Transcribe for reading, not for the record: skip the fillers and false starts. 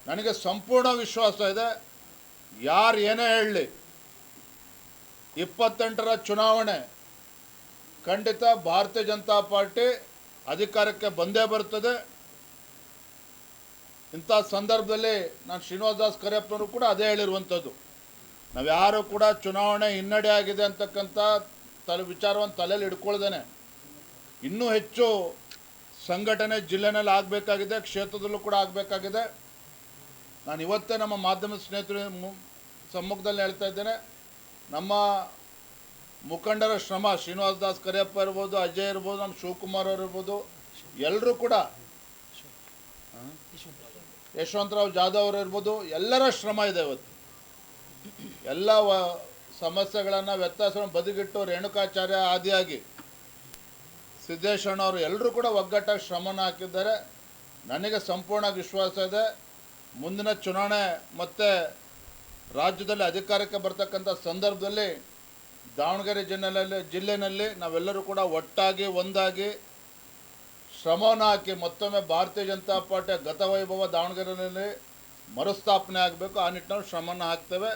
ನನಗೆ ಸಂಪೂರ್ಣ ವಿಶ್ವಾಸ ಇದೆ. ಯಾರು ಏನೇ ಹೇಳಲಿ, 28ರ ಚುನಾವಣೆ ಖಂಡಿತ ಭಾರತೀಯ ಜನತಾ ಪಾರ್ಟಿ ಅಧಿಕಾರಕ್ಕೆ ಬಂದೇ ಬರ್ತದೆ. ಇಂಥ ಸಂದರ್ಭದಲ್ಲಿ ನಾನು ಶ್ರೀನಿವಾಸ್ ದಾಸ್ ಕರಿಯಪ್ಪನವರು ಕೂಡ ಅದೇ ಹೇಳಿರುವಂಥದ್ದು. ನಾವು ಯಾರು ಕೂಡ ಚುನಾವಣೆ ಹಿನ್ನಡೆ ಆಗಿದೆ ಅಂತಕ್ಕಂಥ ವಿಚಾರವನ್ನು ತಲೆಯಲ್ಲಿ ಇಟ್ಕೊಳ್ದೇನೆ ಇನ್ನೂ ಹೆಚ್ಚು ಸಂಘಟನೆ ಜಿಲ್ಲೆನಲ್ಲಿ ಆಗಬೇಕಾಗಿದೆ, ಕ್ಷೇತ್ರದಲ್ಲೂ ಕೂಡ ಆಗಬೇಕಾಗಿದೆ. ನಾನು ಇವತ್ತೇ ನಮ್ಮ ಮಾಧ್ಯಮ ಸ್ನೇಹಿತರ ಸಮ್ಮುಖದಲ್ಲಿ ಹೇಳ್ತಾ ಇದ್ದೇನೆ, ನಮ್ಮ ಮುಖಂಡರ ಶ್ರಮ, ಶ್ರೀನಿವಾಸ್ ದಾಸ್ ಕರಿಯಪ್ಪ ಇರ್ಬೋದು, ಅಜಯ್ ಇರ್ಬೋದು, ನಮ್ಮ ಶಿವಕುಮಾರ್ ಅವರು ಇರ್ಬೋದು, ಎಲ್ಲರೂ ಕೂಡ, ಯಶವಂತರಾವ್ ಜಾಧವ್ ಅವರು ಇರ್ಬೋದು, ಎಲ್ಲರ ಶ್ರಮ ಇದೆ. ಇವತ್ತು ಎಲ್ಲ ಸಮಸ್ಯೆಗಳನ್ನು ವ್ಯತ್ಯಾಸಗಳನ್ನು ಬದಿಗಿಟ್ಟು ರೇಣುಕಾಚಾರ್ಯ ಆದಿಯಾಗಿ ಸಿದ್ದೇಶಣ್ಣವರು ಎಲ್ಲರೂ ಕೂಡ ಒಗ್ಗಟ್ಟಾಗಿ ಶ್ರಮನ ಹಾಕಿದ್ದಾರೆ. ನನಗೆ ಸಂಪೂರ್ಣ ವಿಶ್ವಾಸ ಇದೆ, ಮುಂದಿನ ಚುನಾವಣೆ ಮತ್ತು ರಾಜ್ಯದಲ್ಲಿ ಅಧಿಕಾರಕ್ಕೆ ಬರ್ತಕ್ಕಂಥ ಸಂದರ್ಭದಲ್ಲಿ ದಾವಣಗೆರೆ ಜಿಲ್ಲೆಯಲ್ಲಿ ನಾವೆಲ್ಲರೂ ಕೂಡ ಒಟ್ಟಾಗಿ ಒಂದಾಗಿ ಶ್ರಮವನ್ನು ಹಾಕಿ ಮತ್ತೊಮ್ಮೆ ಭಾರತೀಯ ಜನತಾ ಪಾರ್ಟಿಯ ಗತವೈಭವ ದಾವಣಗೆರೆಯಲ್ಲಿ ಮರುಸ್ಥಾಪನೆ ಆಗಬೇಕು. ಆ ನಿಟ್ಟಿನಲ್ಲಿ ಶ್ರಮವನ್ನು ಹಾಕ್ತೇವೆ.